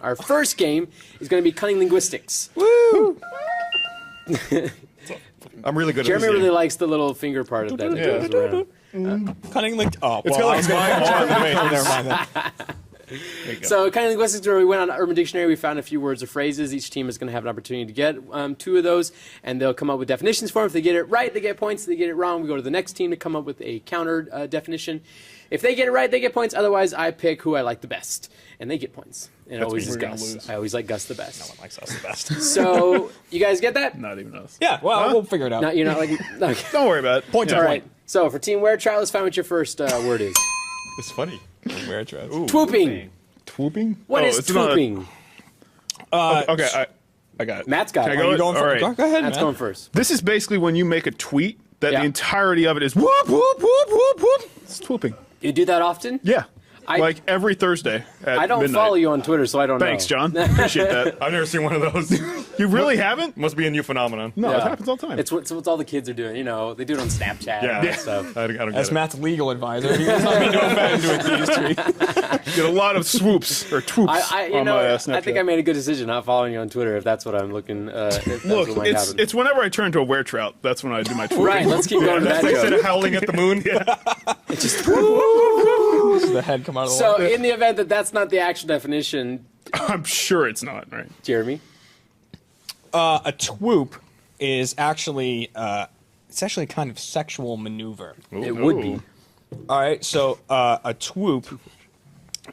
Our first game is going to be Cunning Linguistics. Woo! I'm really good at Jeremy this really game. likes the little finger part of that. That goes around. Cunning Link. Oh, It's well, got I was like going my arm. Never mind that. So, Cunning Linguistics, where we went on Urban Dictionary, we found a few words or phrases. Each team is going to have an opportunity to get 2 of those, and they'll come up with definitions for them. If they get it right, they get points. If they get it wrong, we go to the next team to come up with a counter definition. If they get it right, they get points. Otherwise, I pick who I like the best, and they get points. And it always is Gus. I always like Gus the best. No one likes us the best. So, you guys get that? Not even us. Yeah, well, we'll figure it out. No, you're not like... Okay. Don't worry about it. Point to All point. right. So, for Team Weretrout, let's find what your first word is. It's funny. Weretrouts. Twooping. Twooping? What is it's not a- twooping? Okay, I got it. Matt's got Can it. I go? You going All for, right. go ahead, Matt's man. going first. This is basically when you make a tweet that Yeah. the entirety of it is whoop, whoop, whoop, whoop, whoop. It's twooping. You do that often? Yeah. I- like every Thursday at I don't midnight. follow you on Twitter, so I don't Thanks, know. John. Appreciate that. I've never seen one of those. You really haven't? Must be a new phenomenon. No, Yeah. it happens all the time. It's what all the kids are doing. You know, they do it on Snapchat Yeah. and stuff. I don't get As it. Matt's legal advisor, he does not mean to offend to accuse tweet. Get a lot of swoops or twoops You on know, my Snapchat. I think I made a good decision not following you on Twitter if that's what I'm looking. If that's Look, what might happen. it's whenever I turn to a weretrout, that's when I do my twooping. Right, let's keep going to that Instead joke. of howling at the moon. Does the head come out of the So, water? in the event that that's not the actual definition, I'm sure it's not, right? Jeremy, A twoop is actually it's actually a kind of sexual maneuver. it would be. All right, so a twoop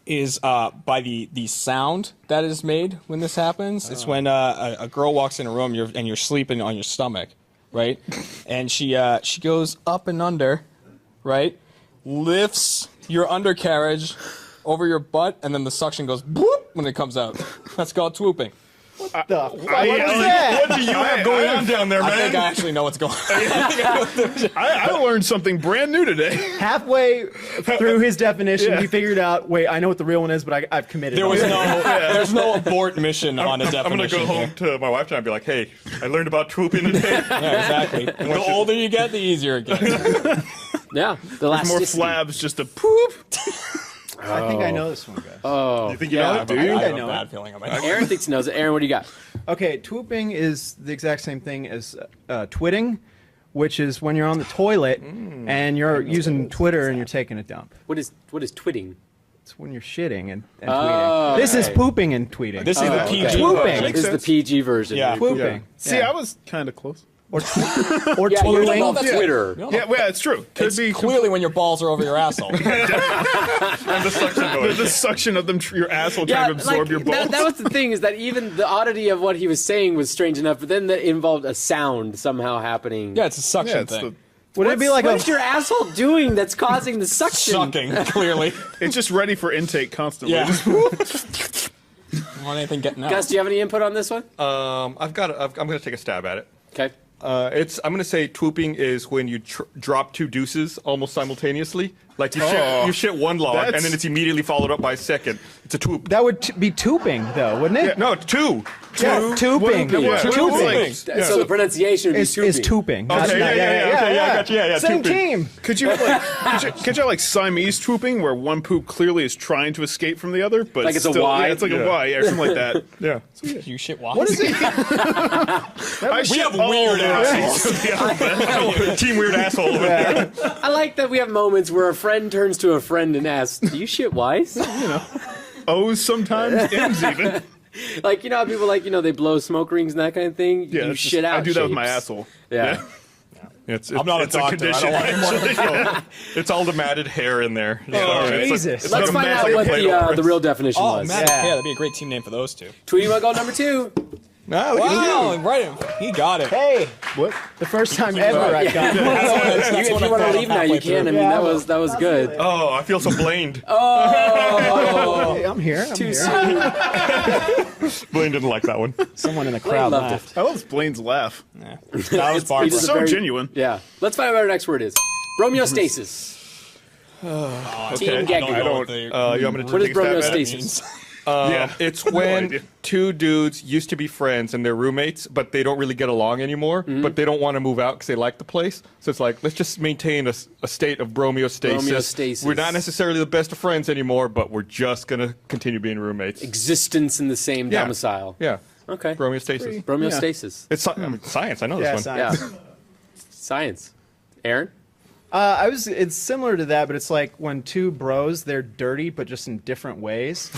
is by the sound that is made when this happens. It's when a girl walks in a room and you're sleeping on your stomach, right? And she goes up and under, right? Lifts your undercarriage over your butt, and then the suction goes boop when it comes out. That's called twooping. What do you have going on down there, I think I man? actually know what's going on. I learned something brand new today. Halfway through his definition, he figured out, wait, I know what the real one is, but I've committed. There was there's no abort mission on a I'm gonna definition. go home to my wife and be like, "Hey, I learned about twooping today." Yeah, exactly. And the older you get, the easier it gets. Yeah, the More elasticity. flabs, just a poop. I think I know this one, guys. You think you Yeah. know it? Do you? I have know a it. bad feeling about it. Aaron thinks he knows it. Aaron, what do you got? Okay, twooping is the exact same thing as twitting, which is when you're on the toilet and you're using Twitter and you're taking a dump. What is twitting? It's when you're shitting and Oh, tweeting. This is okay. pooping and tweeting. This is the okay. PG Twooping. version. This is the PG version. Yeah. Twooping. See, Yeah. I was kind of close. Or Yeah, you twirling. love Twitter. Yeah, it's true. Could It's be clearly when your balls are over your asshole. And the suction noise. the suction of them, your asshole trying to absorb your balls. That was the thing, is that even the oddity of what he was saying was strange enough, but then that involved a sound somehow happening. Yeah, it's a suction Yeah, it's thing. Would it be like what a is your asshole doing that's causing the suction? Sucking, clearly. It's just ready for intake constantly. Yeah. Just- Want anything getting out? Gus, do you have any input on this one? I'm gonna take a stab at it. Okay. I'm gonna say twooping is when you drop 2 deuces almost simultaneously. Like you shit one log and That's- then it's immediately followed up by a second. It's a twoop. that would be tubing, though, wouldn't it? No, 2. Yeah, tubing. Yeah. Tubing. So the pronunciation would be Is tubing. Okay, yeah, I got you. Yeah, Same twooping. team. Could you have like Siamese twooping, where one poop clearly is trying to escape from the other, but Like it's a still, Y? Yeah, it's like a Y, or something like that. Yeah. You shit wise. What is it? We have weird assholes. Team weird asshole over there. I like that we have moments where a friend turns to a friend and asks, "Do you shit wise?" O's sometimes, M's even. Like, you know how people they blow smoke rings and that kind of thing? Yeah, you it's shit just- out I do that with my shapes. asshole. Yeah. I'm not a it's doctor. condition. I don't want actually. It's all the matted hair in there. Jesus. It's Let's like find out magic what plate the real definition Oh, was. man. Yeah. Yeah, that'd be a great team name for those two. Tweety Mug goal number 2. Wow, right. He got it. Hey, What? the first time ever I got it. If you want to leave now, you can. I mean, that was good. Oh, I feel so blamed. Hey, I'm here. I'm Too here. soon. Blaine didn't like that one. Someone in the crowd loved laughed. I love Blaine's laugh. That was He does Barbara. a So very- genuine. Yeah. Let's find out what our next word is. Bromeostasis. Team Okay. Gecko. I don't. You want me to What is take a stab at it? bromeostasis? It's No when idea. two dudes used to be friends and they're roommates, but they don't really get along anymore. But they don't want to move out because they like the place. So it's like, let's just maintain a state of bromeostasis. Bromeostasis. We're not necessarily the best of friends anymore, but we're just gonna continue being roommates. Existence in the same Yeah. domicile. Yeah. Okay. Bromeostasis. Bromeostasis. It's I mean, science. I know Yeah, this one. science. Yeah. Science. Aaron? It's similar to that, but it's like when two bros, they're dirty, but just in different ways.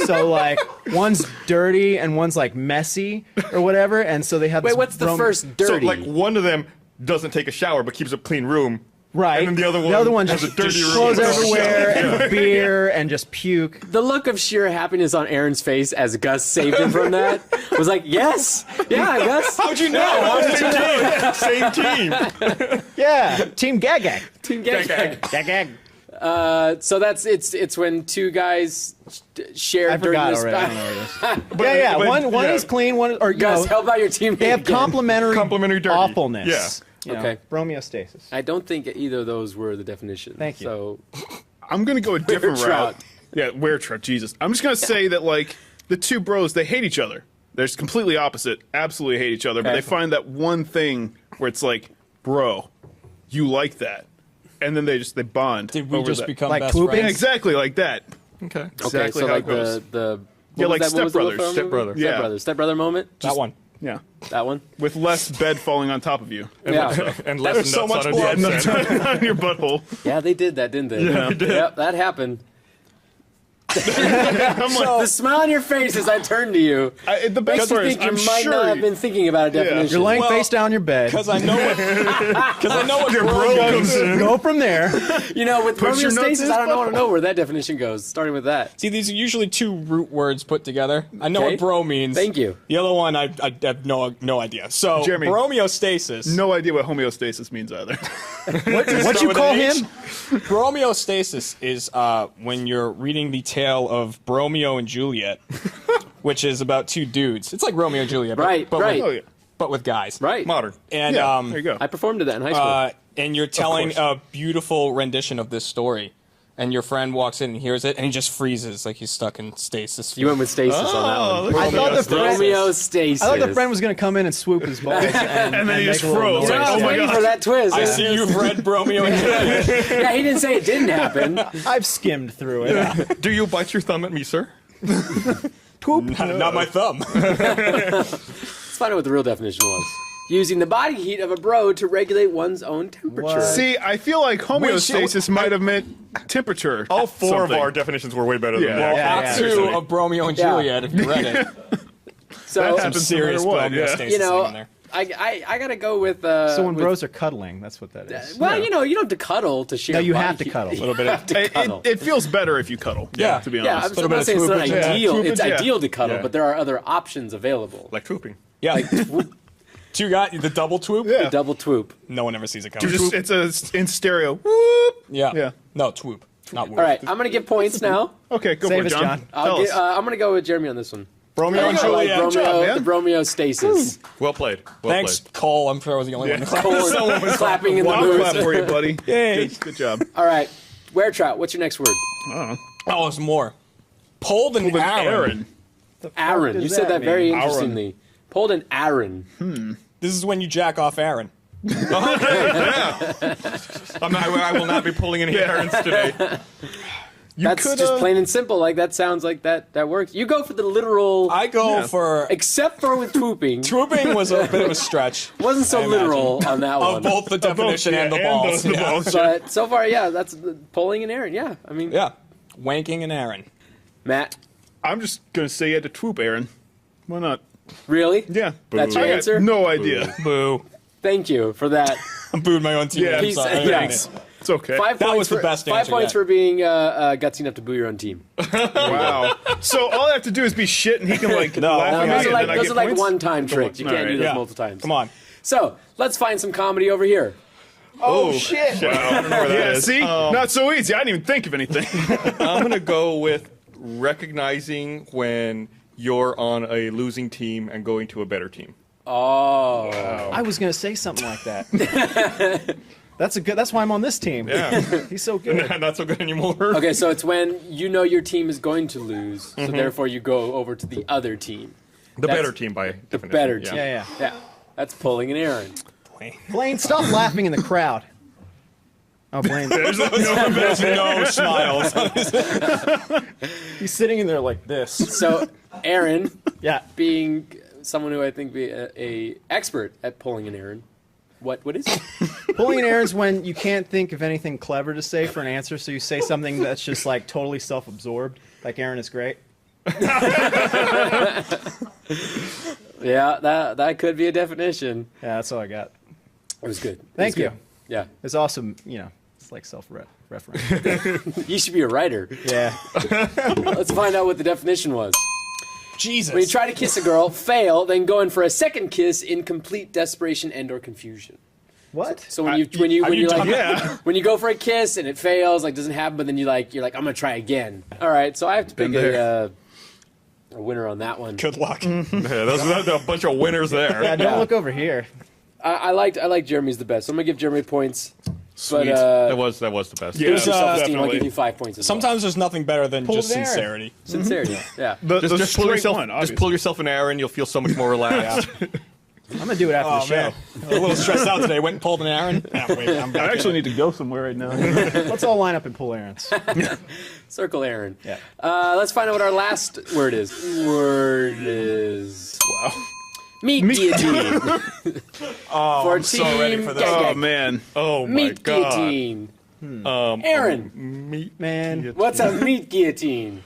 So like one's dirty and one's like messy or whatever, and so they have. Wait, this what's the first So dirty? like one of them doesn't take a shower but keeps a clean room. Right. And then the other one just has a dirty room. clothes without a everywhere shower. and beer and just puke. The look of sheer happiness on Aaron's face as Gus saved him from that was like, yes, yeah, Gus. How'd you know? Same team. Yeah, Team Gag Gag. Team Gag Gag. Gag Gag. So that's it's when two guys share I forgot dirtiness. already. I don't know what it is. One yeah. is clean. One or you Gus, know, help out your team. they have Complementary dirty. awfulness. Yeah. You know, Okay. Bromeostasis. I don't think either of those were the definition. Thank you. So I'm gonna go a different Weretrout. route. Yeah, Weretrout. Jesus. I'm just gonna say that like the two bros, they hate each other. They're just completely opposite. Absolutely hate each other. But Okay. they find that one thing where it's like, bro, you like that, and then they bond. Did we over just that. become Like best Twooping? Yeah, friends? exactly like that. Okay. okay, Exactly so how like it goes. the Yeah, what like was that- what was the Step Will Ferrell Step movie? Brother. Yeah. Step Brother. Step Brother moment. That one. Yeah, That one. with less bed falling on top of you Yeah. And less There's nuts so much on a blood. dead cent. on your butthole. Yeah, they did that, didn't they? Yeah. Yep, that happened. The smile on your face as I turned to you The makes best you part is, think you I'm might sure not have been thinking about a definition. You're laying Well, face down on your bed. Because I know what your bro bro goes. comes in. Go from there. You know, with Puts your nuts in Bromeostasis, his I don't want butthole. to know where that definition goes. Starting with that. See, these are usually two root words put together. I know Okay. what bro means. Thank you. The other one, I have no idea. So, Jeremy. bromeostasis. No idea what homeostasis means either. What you with call an H? him? Bromeostasis is when you're reading the tale of Bromeo and Juliet, which is about two dudes. It's like Romeo and Juliet, but, Right, but right. Oh yeah. but with guys. Right. Modern. And Yeah, there you go. I performed to that in high school. and you're telling course. a beautiful rendition of this story, and your friend walks in and hears it, and he just freezes like he's stuck in stasis. You went with stasis on that one. I thought the friend. Bromeostasis. I thought the friend was going to come in and swoop his balls, and then he make just a little froze. noise. You know, I was Oh my waiting God. for that twist. I see you've read Bromeo and Juliet. Yeah, he didn't say it didn't happen. I've skimmed through it. Do you bite your thumb at me, sir? Not my thumb. Let's find out what the real definition was. Using the body heat of a bro to regulate one's own temperature. What? See, I feel like homeostasis might have meant temperature. All four something. of our definitions were way better than Yeah. that. Yeah, Act yeah. two of Bromeo and Yeah. Juliet, if you read it. So, Some happens no serious matter what, yeah. bromeostasis you know, in there. I gotta go with. So when with- bros are cuddling, that's what that is. well, you know, you don't have to cuddle to share. No, you body have to heat. cuddle. A little bit You of have to cuddle. It feels better if you cuddle. Yeah. to be Yeah, honest. I'm bit not of saying it's not swoopage. ideal. Yeah, It's swoopage, yeah. ideal to cuddle, Yeah. but there are other options available. Like Twooping. Yeah. Two guys, the double twoop? Yeah. Double twoop. No one ever sees it coming. It's in stereo. Whoop. Yeah. Yeah. No, twoop. Not whoop. All right, I'm gonna give points now. Okay, go Save for it, us, John. John. Tell us. I'm gonna go with Jeremy on this one. Bromeo and I like Juliet. Good job, man. the Bromeostasis. Well played. Well Thanks, played. Cole. I'm sure I was the only one. Colon clapping in the Wow, mood. clap for you, buddy. Yay. Good job. All right, Weretrout. What's your next word? Oh, there's more. Pulled an With Aaron. Aaron. does You said that that very mean? interestingly. Pulled an Aaron. This is when you jack off Aaron. I will not be pulling any errands today. That's could, just plain and simple. Like that sounds like that works. You go for the literal, I go for. except for with Twooping. Twooping was a bit of a stretch. Wasn't so I imagine. literal on that Of one. both the definition and the balls. The yeah. balls. But so far, yeah, that's pulling an Aaron. Yeah, I mean, Yeah. Wanking and Aaron. Matt, I'm just gonna say you had to swoop, Aaron. Why not? really? Yeah. That's your I got answer? No idea. Boo. Thank you for that. I'm booed my own team. Yeah. I'm Piece- sorry. yeah. Thanks. It's okay. 5 That points was the for, best 5 answer points yet. for being gutsy enough to boo your own team. Wow. So all I have to do is be shit, and he can like No, laugh no, at me, Those are and like, then I those get are like points? one-time tricks. You All can't right. do this Yeah. multiple times. Come on. So let's find some comedy over here. Oh shit! Wow, I don't know where that Yeah. is. See, not so easy. I didn't even think of anything. I'm gonna go with recognizing when you're on a losing team and going to a better team. Oh. I was gonna say something like that. That's why I'm on this team. Yeah. He's so good. Not so good anymore. Okay, so it's when you know your team is going to lose, so therefore you go over to the other team. The That's better team by definition. better team. Yeah. Yeah, that's pulling an errand. Blaine, stop laughing in the crowd. Oh, Blaine. There's no smiles. He's sitting in there like this. So, Aaron, Yeah. being someone who I think be a expert at pulling an errand, what is it? Pulling an errand's when you can't think of anything clever to say for an answer, so you say something that's just like totally self-absorbed, like Aaron is great. Yeah, that could be a definition. Yeah, that's all I got. It was good. Thank you. Yeah, It's awesome, it's like self-reference. you should be a writer. Yeah. Let's find out what the definition was. Jesus. When you try to kiss a girl, fail, then go in for a second kiss in complete desperation and/or confusion. What? So when you like Yeah. when you go for a kiss and it fails, like doesn't happen, but then you're like I'm gonna try again. All right, so I have to pick a winner on that one. Good luck. Yeah, those are a bunch of winners there. Yeah, don't look over here. I like Jeremy's the best. So I'm gonna give Jeremy points. Sweet. But That was the best. Yeah. boost your self-esteem, I'll definitely. give you 5 points. As Sometimes there's nothing better than Pull just it there. sincerity. well. Sincerity. Yeah. The Just pull straight yourself. one, Just obviously. pull yourself an hour, and you'll feel so much more relaxed. I'm gonna do it after the Oh, show. man. A little stressed out today. Went and pulled an Aaron. Oh, wait, I'm I back actually in. need to go somewhere right now. Let's all line up and pull errands. Circle Aaron. Yeah. Let's find out what our last word is. Word is Wow. meat guillotine. Oh, For I'm so team ready for this. Gag. Oh man. Oh my Meat god. guillotine. Aaron, Meat. Man, what's a meat guillotine?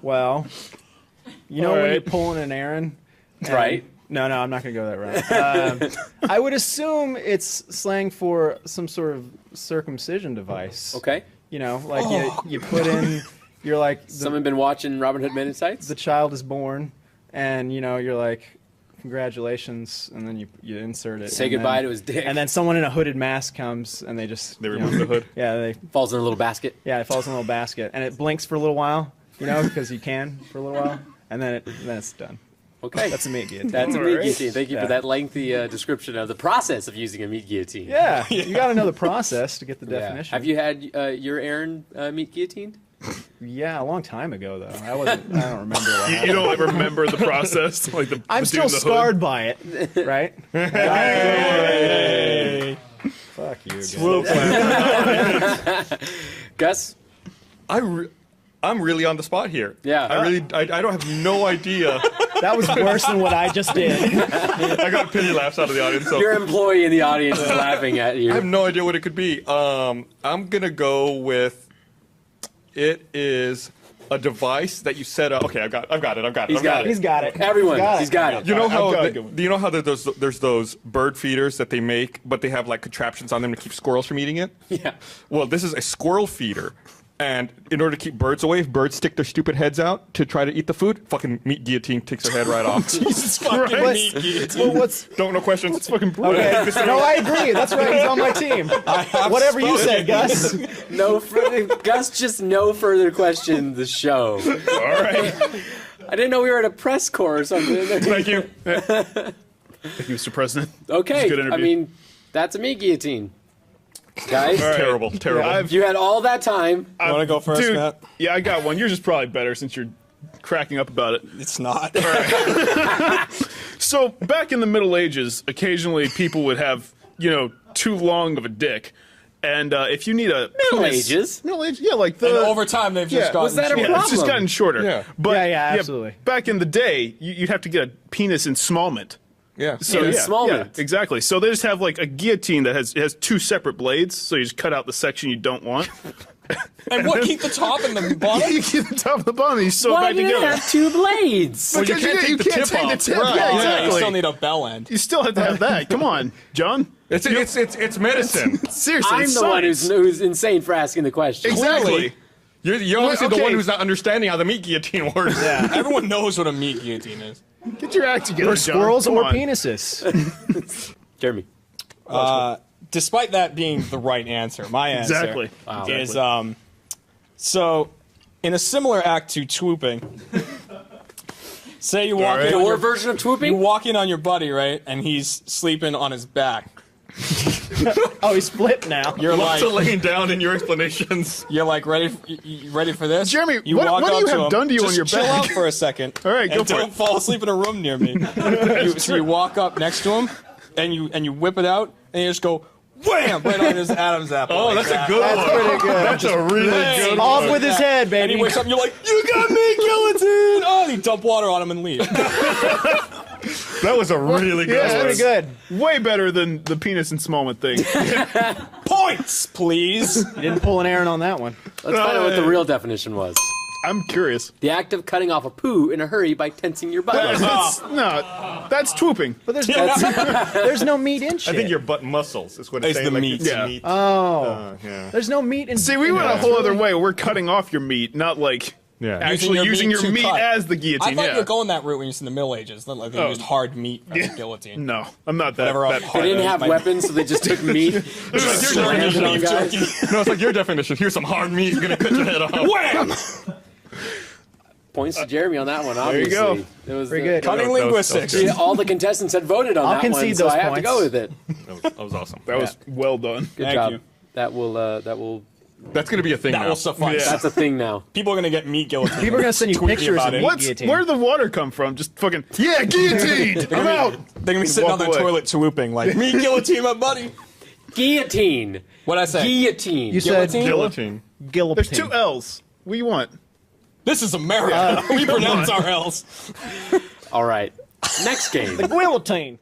well, you know All when right. you're pulling an errand? and- Right. No, I'm not going to go that route. I would assume it's slang for some sort of circumcision device. Okay. You know, like you put in, you're like, Someone been watching Robin Hood Men in Tights? the child is born, and, you're like, congratulations, and then you insert it. Say and goodbye then, to his dick. And then someone in a hooded mask comes, and they just... They remove the hood. Yeah, falls in a little basket. it falls in a little basket, and it blinks for a little while, because you can for a little while, and then it's done. Okay. That's a meat guillotine. That's a meat Alright. guillotine. Thank you for Yeah. that lengthy description of the process of using a meat guillotine. Yeah, you got to know the process to get the Yeah. definition. Have you had your Aaron meat guillotined? Yeah, a long time ago though. I don't remember. What You happened. don't like, remember the process, like the. I'm the still dude in the hood? scarred by it, right? Hey. Fuck you. Guys. Gus? I'm really on the spot here. Yeah. I don't have no idea. That was worse than what I just did. I got pity laughs out of the audience. So Your employee in the audience is laughing at you. I have no idea what it could be. I'm gonna go with. It is a device that you set up. Okay, I've got it. He's got it. He's got it. Everyone, he's got it. You know how got a good one. do you know how there's those bird feeders that they make, but they have like contraptions on them to keep squirrels from eating it? Yeah. Well, this is a squirrel feeder. And in order to keep birds away, if birds stick their stupid heads out to try to eat the food, fucking meat guillotine takes their head right off. Jesus fucking What- meat guillotine. Well, what's No questions. It's fucking brutal. okay? No, I agree. That's right. He's on my team. Whatever you say, Gus. No further, Gus, just no further question the show. All right. I didn't know we were at a press corps or something. Thank you. Thank you, Mr. President. Okay, Good I interview. mean, that's a meat guillotine. Guys, Terrible. you had all that time. You want to go first, Dude, Matt? yeah, I got one. Yours is probably better since you're cracking up about it. It's not. So back in the Middle Ages, occasionally people would have, too long of a dick. And if you need a Middle penis- Ages? Middle Ages, yeah, like the And over time, they've just Yeah. gotten Was that a shorter. yeah, it's just problem. gotten shorter. Yeah. But Yeah, absolutely. back in the day, you'd have to get a penis installment. Yeah. So Yeah, yeah, Smallmint. yeah, exactly. So they just have like a guillotine that has two separate blades. So you just cut out the section you don't want. And what, keep the top and the bottom? You keep the top and the bottom, and you sew it Why back did it together. have two blades? Well, you can't take the tip off. tip. Right. Yeah, Yeah, exactly. you still need a bell end. You still have to have that. Come on, John. It's medicine. Seriously, I'm it's the one science. who's insane for asking the question. Exactly. You're obviously the okay. one who's not understanding how the meat guillotine works. Yeah. Everyone knows what a meat guillotine is. Get your act together, Or John. squirrels Come or on. penises. Jeremy. Despite that being the right answer, my answer Exactly. Wow. is so in a similar act to twooping. Say you walk right. in on Your your, version of you twooping? walk in on your buddy, right, and he's sleeping on his back. Oh, he's flipped now. You're Lots like, of laying down in your explanations. you're like ready for this? Jeremy, you what walk do up you to have him. done to you Just on your chill back? out for a second. All right, go and for don't it. fall asleep in a room near me. So you walk up next to him, and you whip it out, and you just go wham right on his Adam's apple. Oh, like that's that. a good That's one. pretty good. That's a really Hey. good Off one. with his head, And baby. he wakes up, and you're like, "You got me, Guillotine!" Oh, and he dump water on him and leave. That was a really good That's one. pretty good. Way better than the penis and smallman thing. Points, please. You didn't pull an Aaron on that one. Let's find out what the real definition was. I'm curious. The act of cutting off a poo in a hurry by tensing your butt. That's twooping. But there's no meat in shit. I think your butt muscles is what it's It's saying. the like meat. It's Yeah. meat. Oh. Yeah. There's no meat in. See, we went a whole other way. We're cutting off your meat, not like Yeah. actually using your to meat cut. as the I guillotine. thought Yeah. you were going that route when you was in the Middle Ages. Not like they used hard meat as a guillotine. No, I'm not that. Whatever that else. They didn't have My- weapons, so they just took meat. It's like your Slammed it on definition. guys. No, it's like your definition. Here's some hard meat. You're gonna cut your head off. Wham! Points to Jeremy on that one, you obviously. go. It was Pretty good. Cunning That was linguistics. good. Yeah, all the contestants had voted on I'll that one, concede so those I have to points. go with it. That was awesome. That was well done. Good Thank job. you. That will. That's gonna be a thing That now. will suffice. Yeah. That's a thing now. People are gonna get meat guillotine. People are gonna send you Tweet me pictures about of it. meat. What's Guillotine. where did the water come from? Just fucking guillotined. I'm out. They're gonna be sitting on Walk their away. toilet swooping like meat guillotine, my buddy. Guillotine. What'd I say? Guillotine. You said Guillotine? Guillotine. guillotine. There's two L's. What do you want? This is America. We pronounce our L's. All right. Next game. Guillotine.